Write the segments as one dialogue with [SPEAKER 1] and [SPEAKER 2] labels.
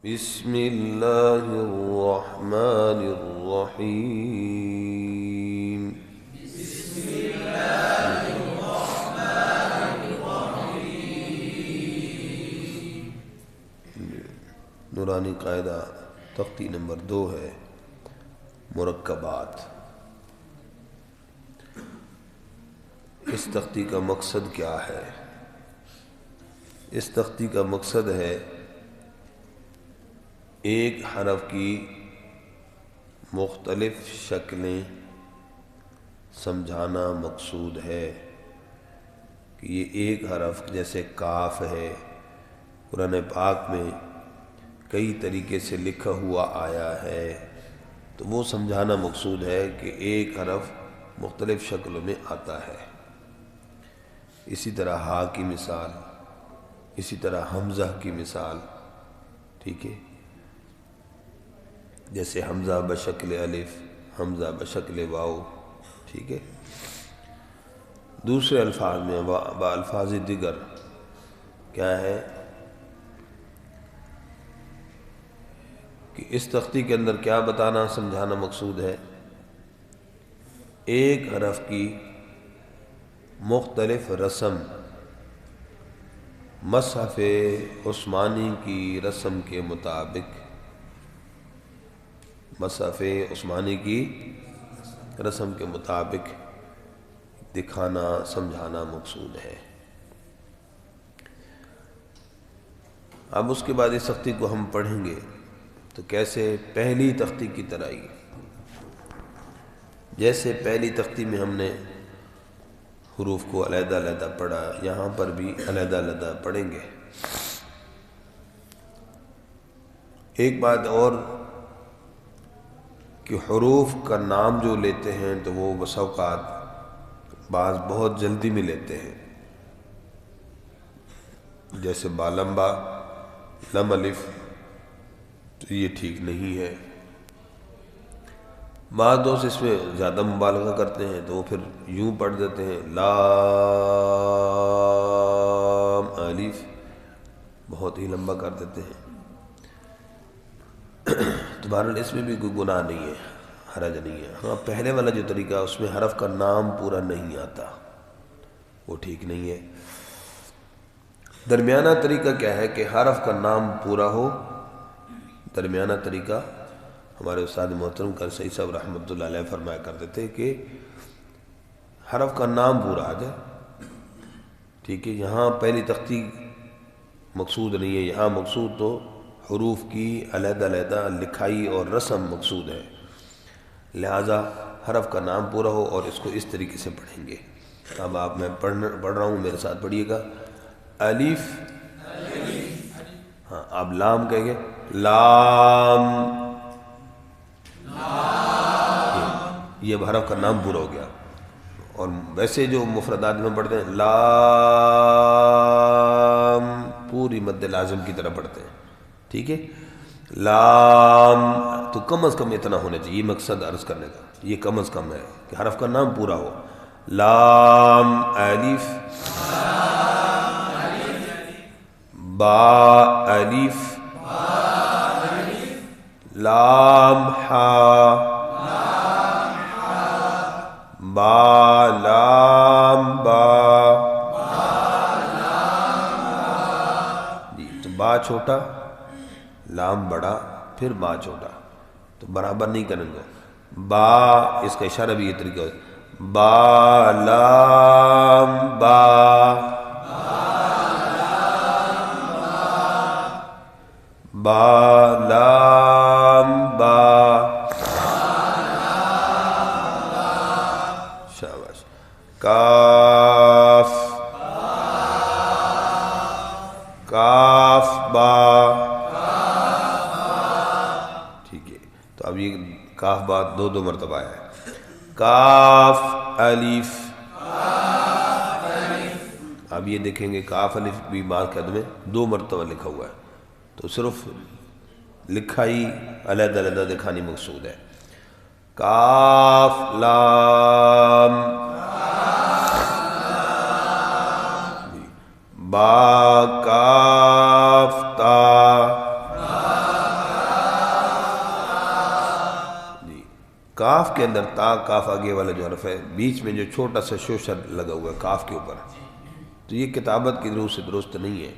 [SPEAKER 1] بسم اللہ الرحمن الرحیم نورانی قاعدہ تختی نمبر 2 ہے، مرکبات۔ اس تختی کا مقصد کیا ہے؟ اس تختی کا مقصد ہے ایک حرف کی مختلف شکلیں سمجھانا مقصود ہے کہ یہ ایک حرف جیسے کاف ہے، قرآن پاک میں کئی طریقے سے لکھا ہوا آیا ہے، تو وہ سمجھانا مقصود ہے کہ ایک حرف مختلف شکلوں میں آتا ہے۔ اسی طرح ہا کی مثال، اسی طرح حمزہ کی مثال، ٹھیک ہے، جیسے حمزہ بشکل الف، حمزہ بشکل واو، ٹھیک ہے۔ دوسرے الفاظ میں بالفاظ دیگر کیا ہے کہ اس تختی کے اندر کیا بتانا سمجھانا مقصود ہے؟ ایک حرف کی مختلف رسم مصحف عثمانی کی رسم کے مطابق، مصحف عثمانی کی رسم کے مطابق دکھانا سمجھانا مقصود ہے۔ اب اس کے بعد اس تختی کو ہم پڑھیں گے تو کیسے پہلی تختی کی طرح ہی، جیسے پہلی تختی میں ہم نے حروف کو علیحدہ علیحدہ پڑھا، یہاں پر بھی علیحدہ علیحدہ پڑھیں گے۔ ایک بات اور کہ حروف کا نام جو لیتے ہیں تو وہ بسا اوقات بعض بہت جلدی میں لیتے ہیں، جیسے بالمبا لم الف، تو یہ ٹھیک نہیں ہے۔ بعض دوست اس میں زیادہ مبالغہ کرتے ہیں تو وہ پھر یوں پڑھ دیتے ہیں لام الف، بہت ہی لمبا کر دیتے ہیں۔ تو بہرحال اس میں بھی کوئی گناہ نہیں ہے، حرج نہیں ہے۔ ہاں پہلے والا جو طریقہ اس میں حرف کا نام پورا نہیں آتا، وہ ٹھیک نہیں ہے۔ درمیانہ طریقہ کیا ہے کہ حرف کا نام پورا ہو۔ درمیانہ طریقہ ہمارے استاد محترم قرسئی صاحب رحمۃ اللہ علیہ فرمایا کرتے تھے کہ حرف کا نام پورا آ جائے، ٹھیک ہے۔ یہاں پہلی تختی مقصود نہیں ہے، یہاں مقصود تو حروف کی علیحدہ علیحدہ لکھائی اور رسم مقصود ہے، لہذا حرف کا نام پورا ہو اور اس کو اس طریقے سے پڑھیں گے۔ اب میں پڑھ رہا ہوں، میرے ساتھ پڑھیے گا۔ الف، ہاں اب لام کہیں گے، لام، یہ اب حرف کا نام پورا ہو گیا۔ اور ویسے جو مفردات میں پڑھتے ہیں لام پوری مد لازم کی طرح پڑھتے ہیں، ٹھیک ہے۔ لام تو کم از کم اتنا ہونا چاہیے، یہ مقصد عرض کرنے کا، یہ کم از کم ہے کہ حرف کا نام پورا ہو۔ لام الف، با الف، لام ہا، با لام با، جی تو با چھوٹا لام بڑا پھر با چھوٹا، تو برابر نہیں کریں گے۔ با اس کا اشارہ بھی یہ طریقہ ہے، با لام با، با لام با، شاباش۔ کاف، کاف با، ٹھیک ہے۔ تو اب یہ کاف با دو مرتبہ آیا ہے۔ کاف الف، اب یہ دیکھیں گے کاف الف بھی بعض قید میں 2 مرتبہ لکھا ہوا ہے، تو صرف لکھائی علیحدہ علیحدہ دکھانی مقصود ہے۔ کاف لام، با کاف تا، کاف کے اندر تا کاف آگے والا جو حرف ہے بیچ میں جو چھوٹا سا شوشر لگا ہوا ہے کاف کے اوپر، تو یہ کتابت کی روح سے درست نہیں ہے،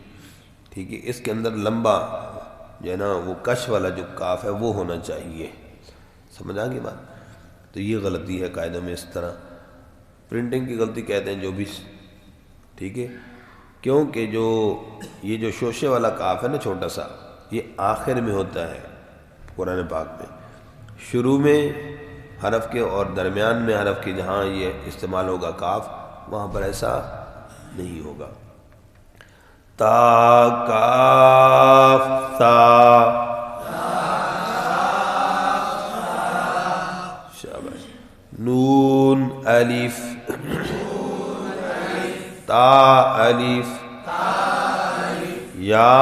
[SPEAKER 1] ٹھیک ہے. اس کے اندر لمبا جو ہے نا وہ کش والا جو کاف ہے وہ ہونا چاہیے. سمجھ آ گئی بات؟ تو یہ غلطی ہے قاعدہ میں. اس طرح پرنٹنگ کی غلطی کہتے ہیں جو بھی، ٹھیک ہے، کیونکہ جو یہ جو شوشے والا کاف ہے نا چھوٹا سا، یہ آخر میں ہوتا ہے قرآن پاک میں. شروع میں حرف کے اور درمیان میں حرف کے جہاں یہ استعمال ہوگا کاف، وہاں پر ایسا نہیں ہوگا. تا کاف تا، شاباش. نون الف تا الف یا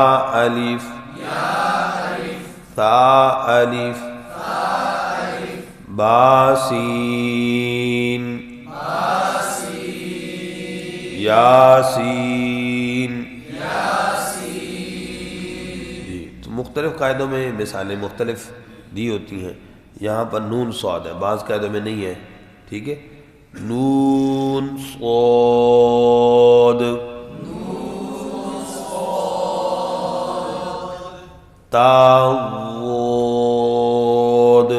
[SPEAKER 1] الف تا الف با سین یا سین. جی تو مختلف قاعدوں میں مثالیں مختلف دی ہوتی ہیں. یہاں پر نون صاد ہے، بعض قاعدوں میں نہیں ہے، ٹھیک ہے. نون صاد تا واد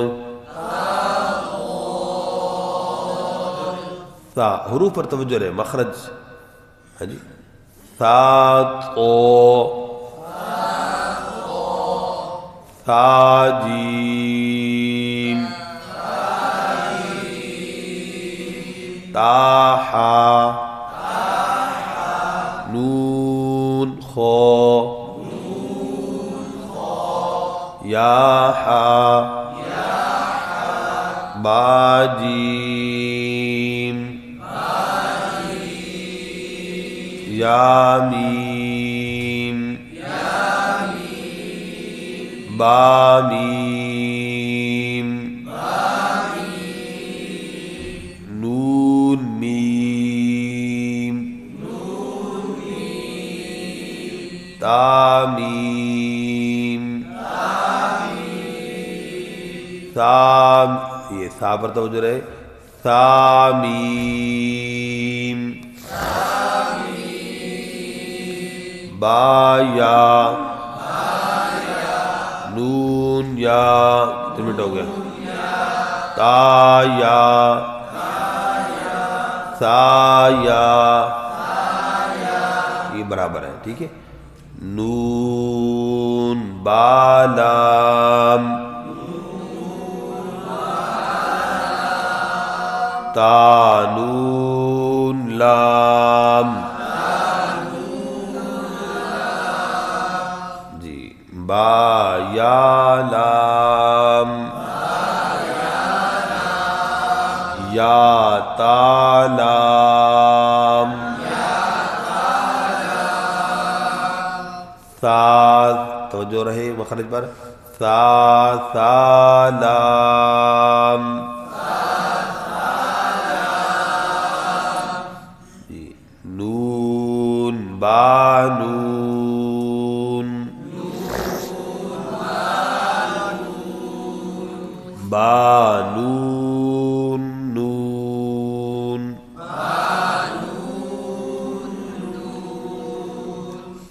[SPEAKER 1] تا. حروف پر توجہ رہے، مخرج ہے جی. تا تو تا جیم تا حا نون خو یا حا با جیم یا میم با میم نون میم تا میم سا. یہ سا پر توجہ رہے، سا میم با یا نون یا. کتنے منٹ ہو گیا؟ تا یا سا یا، یہ برابر ہے، ٹھیک ہے. نون با لام تا نون لام جی. با یا لام یا تا لام سا. توجہ رہے مخرج پر. سا سا لام جی. نون با نون با نون نون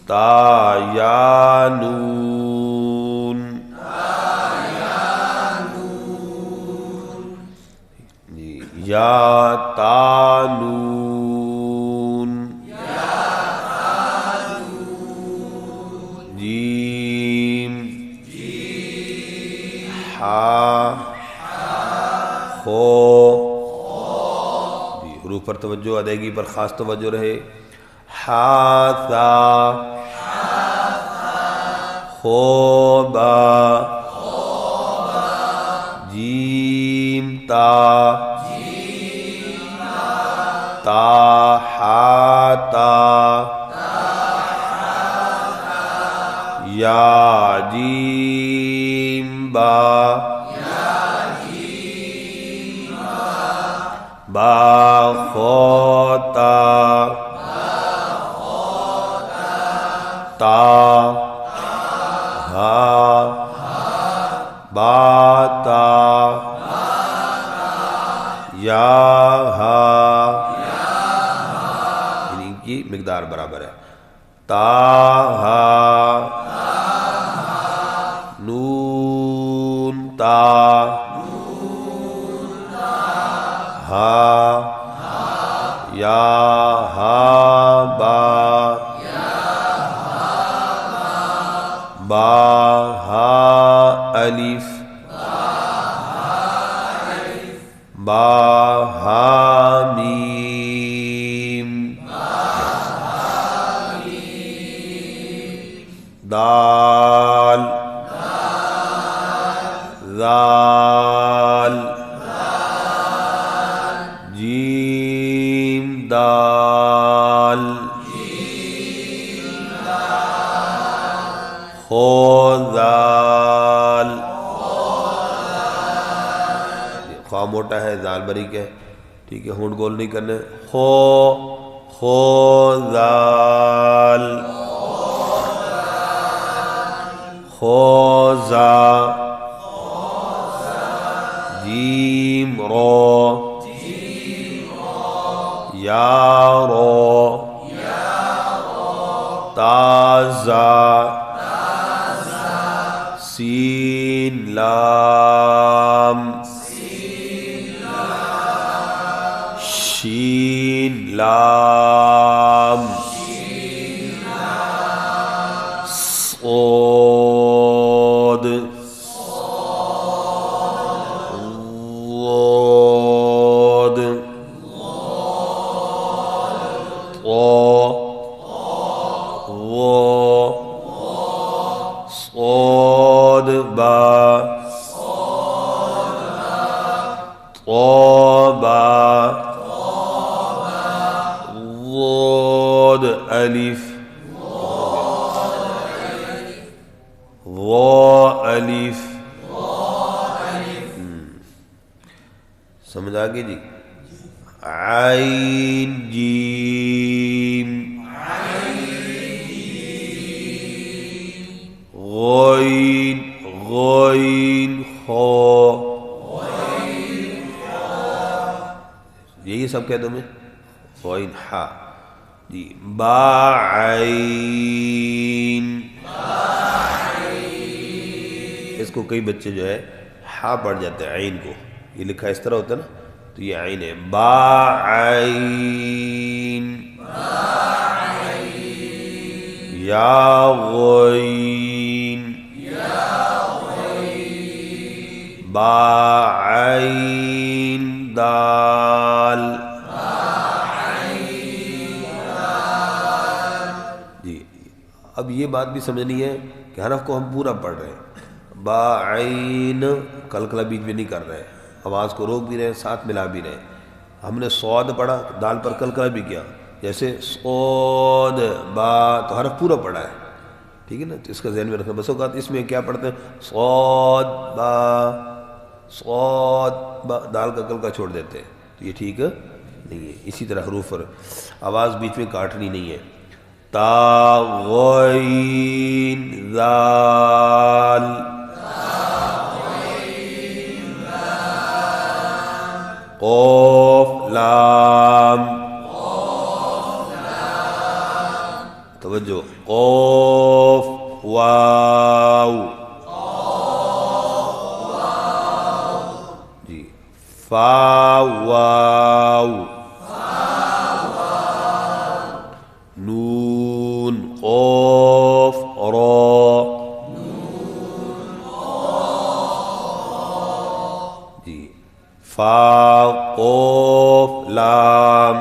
[SPEAKER 1] تا یا نون جی. یا تا نون جیم ہا خو جی. حروف پر توجہ، ادائیگی پر خاص توجہ رہے. ہا سا خو با جیم تا تا ہا تا یا جیم با با خو تا تا ہا با تا یا ہا، یعنی ان کی مقدار برابر ہے. تا ہا، نون تا، ہا یا ہا با، با ہا الف، با ہا میم، دال، ذال، جیم دال، خو ذال، خواہ موٹا ہے ذال باریک ہے، ٹھیک ہے، ہونٹ گول نہیں کرنے. خو ذال، خوزا، جیم رو، یا رو، تازہ، سین لام، شین لام، صاد، ضاد، صاد با، طابا، ضاد الف، ضا الف. سمجھ آگے جی. عین جیم، غین، غین خو، یہی سب کہہ دو میں. غین ہا جی. با عین، اس کو کئی بچے جو ہے ہا پڑھ جاتے ہیں عین کو، یہ لکھا اس طرح ہوتا ہے نا، تو یہ عین ہے. با عین، یا غین، با عین دال جی. اب یہ بات بھی سمجھنی ہے کہ حرف کو ہم پورا پڑھ رہے ہیں، با عین کلکلا بیچ میں نہیں کر رہے، آواز کو روک بھی رہے ہیں، ساتھ ملا بھی رہے ہیں. ہم نے صاد پڑھا، دال پر کلکلا بھی کیا، جیسے صاد با، تو حرف پورا پڑھا ہے، ٹھیک ہے نا. تو اس کا ذہن میں رکھنا. بس اوقات اس میں کیا پڑھتے ہیں، صاد با، صاد با، دال کا کلکا چھوڑ دیتے ہیں، تو یہ ٹھیک نہیں ہے. اسی طرح حروف پر آواز بیچ میں کاٹنی نہیں ہے. تا غین ذال، قاف لام، توجہ، قاف واو جی، فا واو، نون قاف را جی، فا قاف لام،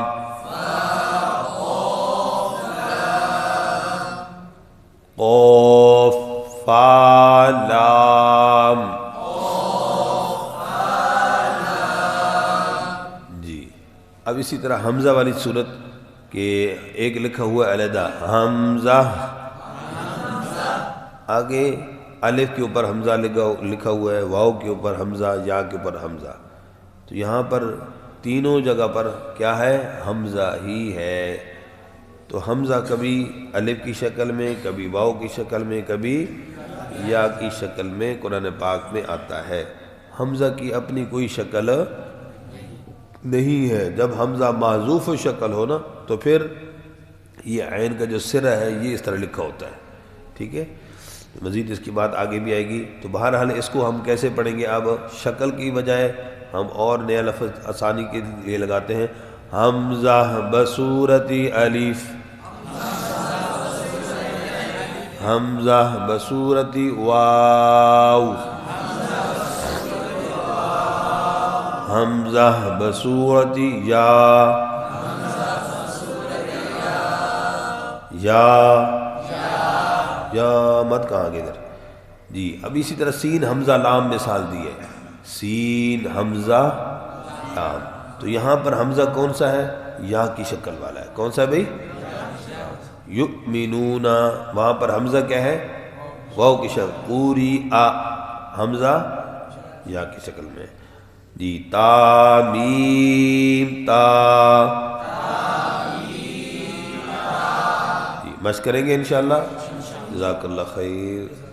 [SPEAKER 1] قاف فا لام جی. اب اسی طرح حمزہ والی صورت کہ ایک لکھا ہوا ہے علیحدہ حمزہ، آگے الف کے اوپر حمزہ لکھا ہوا ہے، واو کے اوپر حمزہ، یا کے اوپر حمزہ. تو یہاں پر تینوں جگہ پر کیا ہے، حمزہ ہی ہے. تو حمزہ کبھی الف کی شکل میں، کبھی واو کی شکل میں، کبھی یا کی شکل میں قرآن پاک میں آتا ہے. حمزہ کی اپنی کوئی شکل نہیں ہے. جب حمزہ معذوف شکل ہو نا تو پھر یہ عین کا جو سرہ ہے یہ اس طرح لکھا ہوتا ہے. ٹھیک ہے, مزید اس کی بات آگے بھی آئے گی. تو بہرحال اس کو ہم کیسے پڑھیں گے؟ اب شکل کی بجائے ہم اور نیا لفظ آسانی کے لیے لگاتے ہیں. حمزہ بصورت الف, حمزہ بصورت واو, حمزہ بصورت یا, یا مت کہاں گے ادھر جی. اب اسی طرح سین حمزہ لام مثال دی ہے, سین حمزہ لام. تو یہاں پر حمزہ کون سا ہے؟ یا کی شکل والا ہے. کون سا ہے بھائی؟ یؤمنون. وہاں پر حمزہ کیا ہے؟ واو کی شکل. پوری آ حمزہ یا کی شکل میں جی. تا میم تا جی. مشق کریں گے انشاءاللہ. جزاک اللہ خیر.